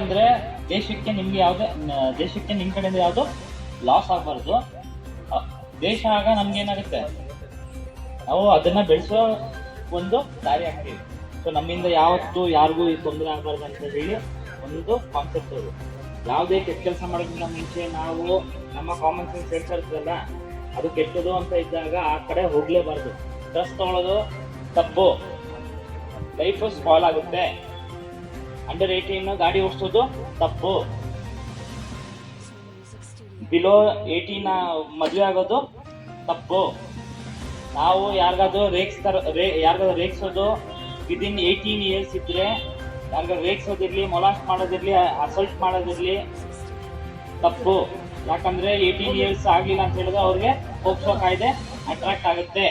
ಅಂದ್ರೆ ದೇಶಕ್ಕೆ ನಿಮ್ಗೆ ದೇಶಕ್ಕೆ ನಿಮ್ ಕಡೆಯಿಂದ ಯಾವ್ದು ಲಾಸ್ ಆಗಬಾರ್ದು. ದೇಶ ಆಗ ನಮ್ಗೆ ಏನಾಗುತ್ತೆ, ನಾವು ಅದನ್ನ ಬೆಳೆಸೋ ಒಂದು ದಾರಿ ಆಗ್ತೀವಿ. ಸೊ ನಮ್ಮಿಂದ ಯಾವತ್ತು ಯಾರಿಗೂ ತೊಂದರೆ ಆಗಬಾರ್ದು ಅಂತ ಹೇಳಿ ಒಂದು ಕಾನ್ಸೆಪ್ಟ್ ಅದು. ಯಾವುದೇ ಕೆಟ್ಟ ಕೆಲಸ ಮಾಡೋದ್ರಿಂದ ಮುಂಚೆ ನಾವು ನಮ್ಮ ಕಾಮನ್ ಸೆನ್ಸ್ ಹೇಳ್ತಿರ್ತಲ್ಲ, ಅದು ಕೆಟ್ಟದು ಅಂತ ಇದ್ದಾಗ ಆ ಕಡೆ ಹೋಗ್ಲೇಬಾರ್ದು. ಡ್ರೆಸ್ ತಗೊಳ್ಳೋದು ತಪ್ಪು, ಲೈಫ್ ಸ್ಪಾಲ್ ಆಗುತ್ತೆ. ಅಂಡರ್ 18 ಗಾಡಿ ಓಡಿಸೋದು ತಪ್ಪು. ಬಿಲೋ 18 ಮದುವೆ ಆಗೋದು ತಪ್ಪು. ನಾವು ಯಾರಿಗಾದ್ರೂ ರೇಗಿಸೋದು ವಿದಿನ್ 18 ಇಯರ್ಸ್ ಇದ್ರೆ, ಯಾರಿಗಾದ್ರು ರೇಗಿಸೋದಿರ್ಲಿ, ಮೊಲಾಸ್ಟ್ ಮಾಡೋದಿರ್ಲಿ, ಅಸಲ್ಟ್ ಮಾಡೋದಿರ್ಲಿ ತಪ್ಪು. ಯಾಕಂದ್ರೆ 18 ಇಯರ್ಸ್ ಆಗ್ಲಿಲ್ಲ ಅಂತ ಹೇಳಿದ್ರೆ ಅವ್ರಿಗೆ ಪೋಕ್ಸೋ ಕಾಯ್ದೆ ಅಟ್ರಾಕ್ಟ್ ಆಗುತ್ತೆ.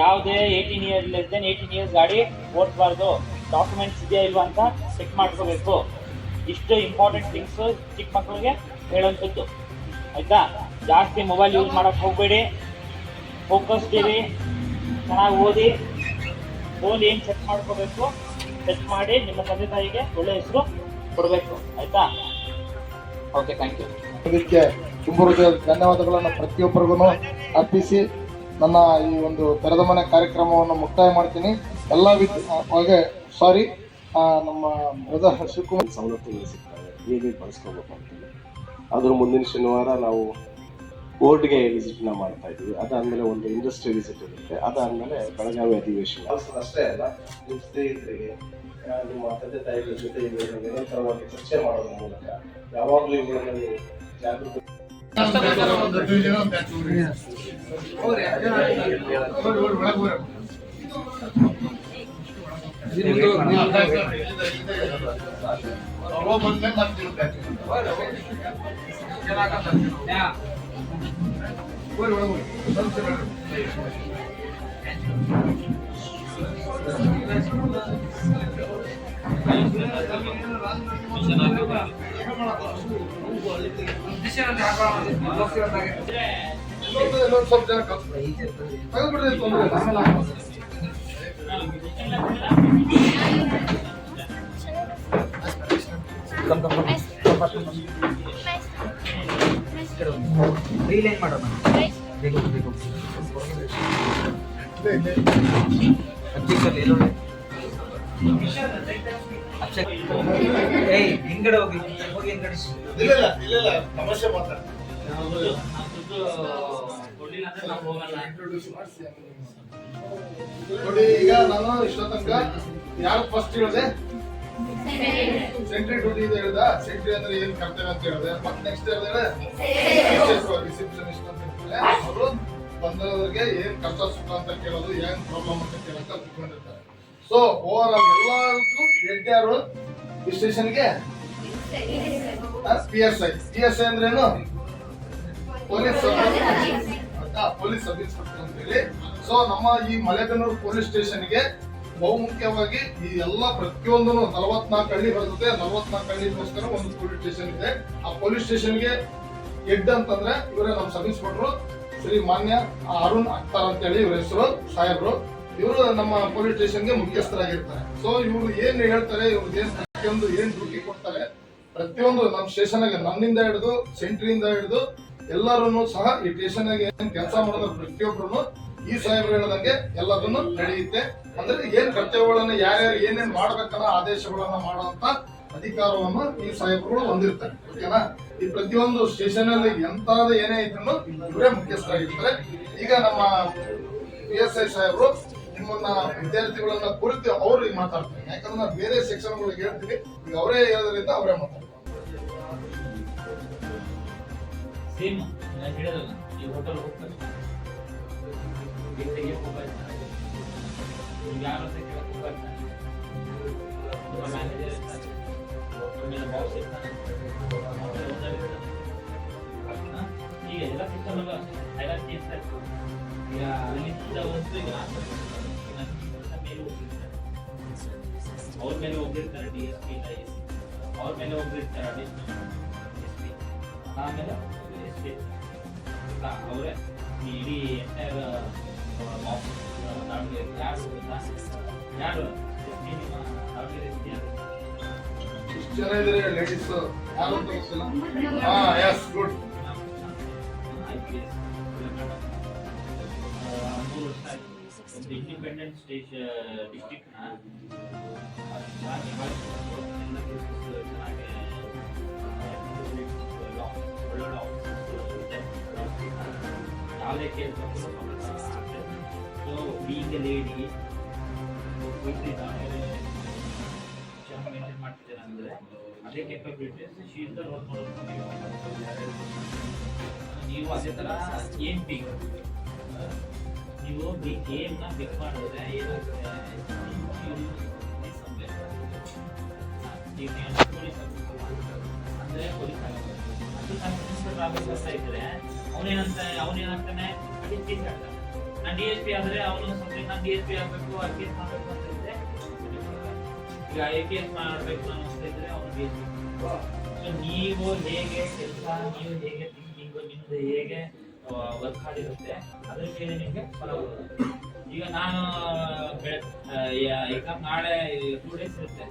ಯಾವುದೇ 18 ಇಯರ್ಸ್ ಗಾಡಿ ಓಡಿಸಬಾರ್ದು. ಡಾಕ್ಯುಮೆಂಟ್ಸ್ ಇದೆಯಾ ಇಲ್ವಾ ಅಂತ ಚೆಕ್ ಮಾಡ್ಕೋಬೇಕು. ಇಷ್ಟು ಇಂಪಾರ್ಟೆಂಟ್ ಥಿಂಗ್ಸ್ ಚಿಕ್ಕ ಮಕ್ಕಳಿಗೆ ಹೇಳೋಂಥದ್ದು, ಆಯ್ತಾ? ಜಾಸ್ತಿ ಮೊಬೈಲ್ ಯೂಸ್ ಮಾಡಕ್ಕೆ ಹೋಗಬೇಡಿ, ಫೋಕಸ್ಡ್ ಇರಿ, ಚೆನ್ನಾಗಿ ಓದಿ. ಫೋನ್ ಏನು ಚೆಕ್ ಮಾಡ್ಕೋಬೇಕು, ಚೆಕ್ ಮಾಡಿ ನಿಮ್ಮ ತಂದೆ ತಾಯಿಗೆ ಒಳ್ಳೆ ಹೆಸರು ಕೊಡಬೇಕು, ಆಯ್ತಾ? Okay, thank you. ಇದಕ್ಕೆ ತುಂಬ ಹೃದಯದ ಧನ್ಯವಾದಗಳನ್ನು ಪ್ರತಿಯೊಬ್ಬರಿಗೂ ಅರ್ಪಿಸಿ ನನ್ನ ಈ ಒಂದು ತೆರೆದ ಮನೆ ಕಾರ್ಯಕ್ರಮವನ್ನು ಮುಕ್ತಾಯ ಮಾಡ್ತೀನಿ. ಎಲ್ಲ ನಮ್ಮ ಬ್ರದರ್ ಶಿವಕುಮಾರ್ ಸವಲತ್ತುಗಳು ಸಿಗ್ತವೆ, ಹೇಗೆ ಬಳಸ್ಕೋಬೇಕು ಅಂತೇಳಿ. ಅದ್ರ ಮುಂದಿನ ಶನಿವಾರ ನಾವು ಬೋರ್ಡ್ಗೆ ವಿಸಿಟ್ನ ಮಾಡ್ತಾ ಇದ್ದೀವಿ. ಅದಾದಮೇಲೆ ಒಂದು ಇಂಡಸ್ಟ್ರಿ ವಿಸಿಟ್ ಇರುತ್ತೆ. ಅದಾದಮೇಲೆ ಬೆಳಗಾವಿ ಅಧಿವೇಶನ. ಅಷ್ಟೇ ಅಲ್ಲ, ನಿಮ್ಮ ಸ್ನೇಹಿತರಿಗೆ, ನಿಮ್ಮ ತಂದೆ ತಾಯಿಗಳ ಜೊತೆ ನಿರಂತರವಾಗಿ ಚರ್ಚೆ ಮಾಡೋದ್ರ ಮೂಲಕ ಯಾವಾಗಲೂ ಇವುಗಳನ್ನು ನೀವು ಜಾಗೃತಿ ಸ್ವಲ್ಪ ಜನ ತಗೊಂಡ್ಬಿಡ್ರಿ, ರೀಲೈನ್ ಮಾಡೋಣ. ಹಿಂಗಡೆ ಹೋಗಿ ಹಿಂಗಡೆ ಸಮಸ್ಯೆ ಮಾತಾಡ ನೋಡಿ. ಈಗ ನಾನು ಇಷ್ಟ ತನಕ ಯಾರು ಫಸ್ಟ್ ಹೇಳಿದೆ, ಸೆಂಟ್ರಿ ಡ್ಯೂಟಿ ಇದೆ ಹೇಳ್ದ. ಸೆಂಟ್ರಿ ಅಂದ್ರೆ ಏನ್ ಕರ್ತವ್ಯ ಅಂತ ಹೇಳಿದೆ. ಮತ್ತೆ ನೆಕ್ಸ್ಟ್ ಹೇಳಿದ್ರೆ ರಿಸೆಪ್ಷನಿಸ್ಟ್ ಅಂತ ಹೇಳ್ತಾರೆ. ಅವರು ಬಂದವರಿಗೆ ಏನ್ ಕಷ್ಟ ಸುಖ ಅಂತ ಕೇಳೋದು, ಏನ್ ಪ್ರಾಬ್ಲಮ್ ಅಂತ ಕೇಳೋದು ಕುತ್ಕೊಂಡಿರ್ತಾರೆ. ಸೊ ಓವರ್ ಆಲ್ ಎಲ್ಲದಕ್ಕೂ ಹೆಡ್ ಯಾರು ಈ ಸ್ಟೇಷನ್ಗೆ? PSI ಅಂದ್ರೇನು? ಪೊಲೀಸ್ ಸಬ್ ಇನ್ಸ್ಪೆಕ್ಟರ್ ಅಂತ ಹೇಳಿ. ಸೊ ನಮ್ಮ ಈ ಮಲೆಬೆನ್ನೂರು ಪೊಲೀಸ್ ಸ್ಟೇಷನ್ಗೆ ಬಹುಮುಖ್ಯವಾಗಿ ಈ ಎಲ್ಲ ಪ್ರತಿಯೊಂದು 44 ಹಳ್ಳಿ ಬರ್ತದೆ. 44 ಹಳ್ಳಿಗೋಸ್ಕರ ಒಂದು ಪೊಲೀಸ್ ಸ್ಟೇಷನ್ ಇದೆ. ಆ ಪೊಲೀಸ್ ಸ್ಟೇಷನ್ಗೆ ಹೆಡ್ ಅಂತಂದ್ರೆ ಇವರೇ ನಮ್ಮ ಸಬ್ ಇನ್ಸ್ಪೆಕ್ಟರ್ ಶ್ರೀ ಮಾನ್ಯ ಅರುಣ್ ಅಖ್ತಾರ್ ಅಂತ ಹೇಳಿ ಇವ್ರ ಹೆಸರು, ಸಾಹೇಬ್ರು. ಇವರು ನಮ್ಮ ಪೊಲೀಸ್ ಸ್ಟೇಷನ್ಗೆ ಮುಖ್ಯಸ್ಥರಾಗಿರ್ತಾರೆ. ಸೊ ಇವರು ಏನ್ ಹೇಳ್ತಾರೆ, ಇವ್ರದ್ದು ಪ್ರತಿಯೊಂದು ಏನ್ ಡ್ಯೂಟಿ ಕೊಡ್ತಾರೆ, ಪ್ರತಿಯೊಂದು ನಮ್ಮ ಸ್ಟೇಷನ್ ಆಗಿ ನನ್ನಿಂದ ಹಿಡಿದು ಸೆಂಟ್ರಿಯಿಂದ ಹಿಡಿದು ಎಲ್ಲರೂ ಸಹ ಈ ಸ್ಟೇಷನ್ ಆಗಿ ಏನ್ ಕೆಲಸ ಮಾಡೋದ್ರ ಪ್ರತಿಯೊಬ್ಬರು ಈ ಸಾಹೇಬ್ರು ಹೇಳದಂಗೆ ಎಲ್ಲದನ್ನು ನಡೆಯುತ್ತೆ. ಅಂದ್ರೆ ಏನ್ ಕರ್ತವ್ಯಗಳನ್ನ ಯಾರ್ಯಾರು ಏನೇನ್ ಮಾಡ್ಬೇಕನ್ನ ಆದೇಶಗಳನ್ನ ಮಾಡುವಂತ ಅಧಿಕಾರವನ್ನು ಈ ಸಾಹೇಬ್ರುಗಳು ಹೊಂದಿರ್ತಾರೆ. ಓಕೆನಾ? ಈ ಪ್ರತಿಯೊಂದು ಸ್ಟೇಷನ್ ಅಲ್ಲಿ ಎಂತಾದ ಏನೇ ಇದ್ರು ಇವರೇ ಮುಖ್ಯಸ್ಥರಾಗಿರ್ತಾರೆ. ಈಗ ನಮ್ಮ PSI ಸಾಹೇಬ್ರು ನಿಮ್ಮನ್ನ ವಿದ್ಯಾರ್ಥಿಗಳನ್ನ ಕುರಿತು ಅವ್ರಿಗೆ ಮಾತಾಡ್ತಾರೆ. ಯಾಕಂದ್ರೆ ನಾವು ಬೇರೆ ಸೆಕ್ಷನ್ಗಳಿಗೆ ಹೇಳ್ತೀವಿ, ಈಗ ಅವರೇ ಹೇಳೋದ್ರಿಂದ ಅವರೇ ಮಾತಾಡ್ತಾರೆ. ಸೇಮ್ ನಾನು ಹೇಳಿರಲ್ಲ, ಈ ಹೋಟೆಲ್ ಹೋಗ್ತಾರೆ, ಯಾರ ಮ್ಯಾನೇಜರ್ ಇರ್ತಾರೆ, ಬಾಸ್ ಇರ್ತಾನೆ, ಈಗ ಎಲ್ಲ ಸಿಸ್ಟಮ್ ಅಲ್ಲ ಹೈರಾರ್ಕಿ ಇರ್ತಾರೆ. ಈಗ ಅಲ್ಲಿಂದ ಒಂದು ಈಗ ಅವ್ರ ಮೇಲೆ ಹೋಗಿರ್ತಾರೆ DSP, ಅವ್ರ ಮೇಲೆ ಹೋಗಿರ್ತಾರೆ ಅಡಿಷನಲ್ SP, ಆಮೇಲೆ SP ಅವರೇ ಇಡೀ ಎಂಟೈರ್ ದಾವಣಗೆರೆ ಯಾರು ಎಷ್ಟು ಜನ ಇದ್ದಾರೆ ಲೇಡೀಸ್ ಯಾರು ಅಂತ ಗೊತ್ತಿಲ್ಲ. Yes good. ಒಂದು ಇಂಡಿಪೆಂಡೆಂಟ್ ಡಿಸ್ಟ್ರಿಕ್ಟ್ ಯಾವುದೇ case so being A lady maintain ಮಾಡ್ತಿದ್ದೇನೆ ಅಂದರೆ ಅದೇ ಕೆಪಬಿಲಿಟೀಸ್ ಶೀಲ್ಡ್ ವರ್ಕ್ ಮಾಡೋದು ನೀವು ಅದೇ ಥರ ಏಮ್ ಪಿಕ್ ನೀವು ಏಮ್ನ ಪಿಕ್ ಮಾಡಿದ್ರೆ ಏನಾಗುತ್ತೆ ಅಂದರೆ ಪೊಲೀಸ್ ಆಗಬೇಕು ಅದು ಆಗ್ತಾ ಇದ್ರೆ ಅವನೇನಾಗ್ತಾನೆ ಕೇಸ್ ಆಗ್ತಾನೆ. ನಾನು DSP ಆದರೆ ಅವನು ಸಬ್ಜೆಕ್ಟ್ ನಾನು DSP ಆಗಬೇಕು ಆ ಕೇಸ್ ಮಾಡಬೇಕು ಅಂತ ಇದ್ರೆ ಈಗ APS ಮಾಡಬೇಕು ನಾನು ಅಂತ ಇದ್ರೆ ಅವನು DSP. ಸೊ ನೀವು ಹೇಗೆ ಕೆಲಸ ನೀವು ಹೇಗೆ ಥಿಂಕಿಂಗು ನಿಮ್ಮದು ಹೇಗೆ ವರ್ಕ್ ಮಾಡಿರುತ್ತೆ ಅದ್ರ ಮೇಲೆ ನಿಮಗೆ ಫಲ ಬರುತ್ತೆ. ಈಗ ನಾನು ಎಕ್ಸಾಮ್ ನಾಳೆ 2 days ಇರುತ್ತೆ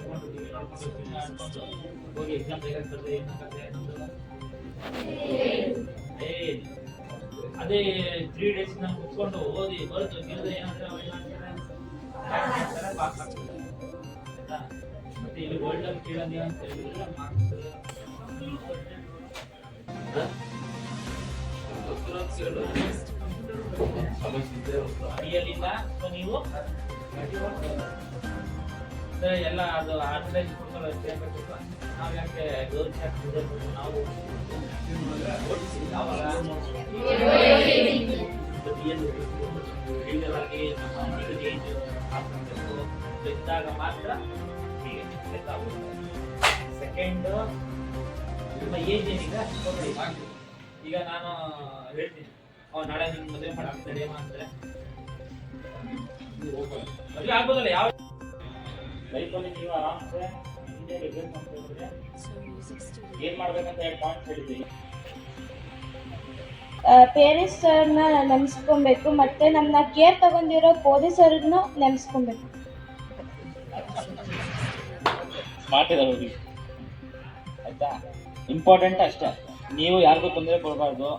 ನೋಡ್ಕೊಂಡು ಹೋಗಿ ಎಕ್ಸಾಮ್ ಬೇಕಾಗ್ತದೆ ಏನಾಗುತ್ತೆ ಅದೇ 3 days ನಾನು ಕುತ್ಕೊಂಡು ಓದಿ ಬರೆದು ಗೆಲ್ಲದೆ ಏನಾದ್ರೆ ಅವ್ರು ಏನಾಗ್ತಾರೆ ಪಾಸ್ ಆಗ್ತದೆ ಆಯ್ತಾ. ಮತ್ತೆ ಇಲ್ಲಿ ವರ್ಲ್ಡ್ ಅಲ್ಲಿ ಕೇಳೋದು ಅಂತ ಹೇಳಿದ್ರೆ ಮಾರ್ಕ್ಸ್ ಅಡಿಯಲ್ಲಿಂದ ಸೊ ನೀವು ಎಲ್ಲ ಅದು ಅಡ್ವರ್ಟೈಸ್ ಕೊಡ್ತಾರೆ ನಾವು ಯಾಕೆ ಗೌರ್ಮೆಂಟ್ ಹಾಕ್ತಿದ್ದೆ ನಾವು ಇದ್ದಾಗ ಮಾತ್ರ ಹೀಗೆ ಸೆಕೆಂಡ್ ನಿಮ್ಮ ಏಜ್ ಏನೀಗ ಈಗ ನಾನು ಹೇಳ್ತೀನಿ ನಾಳೆ ನಿಮ್ಗೆ ಮದುವೆ ಮಾಡಾಕ್ತಾರೆ ಅಂದ್ರೆ ಮದುವೆ ಆಗ್ಬೋದಲ್ಲ ಯಾವ ಲೈಫಲ್ಲಿ ನೀವು ಆರಾಮ್ಸೆ ಹಿಂದೆ ರಿಸಲ್ಟ್ ಅಂತ ಹೇಳಿದ್ರೆ ಏನ್ ಮಾಡ್ಬೇಕಂತ 2 ಪಾಯಿಂಟ್ಸ್ ಹೇಳಿದ್ದೀನಿ. ಪೇರೆಂಟ್ಸ್ ಅವ್ರನ್ನ ನೆನೆಸ್ಕೊಬೇಕು ಮತ್ತೆ ನಮ್ಮನ್ನ ಕೇರ್ ತಗೊಂಡಿರೋ ಪೊಲೀಸರನ್ನು ನೆನೆಸ್ಕೊಬೇಕು. ಸ್ಮಾರ್ಟ್ ಇದೆ ಹುಡುಗಿ ಆಯ್ತಾ. ಇಂಪಾರ್ಟೆಂಟ್ ಅಷ್ಟೇ, ನೀವು ಯಾರಿಗೂ ತೊಂದರೆ ಕೊಡಬಾರ್ದು.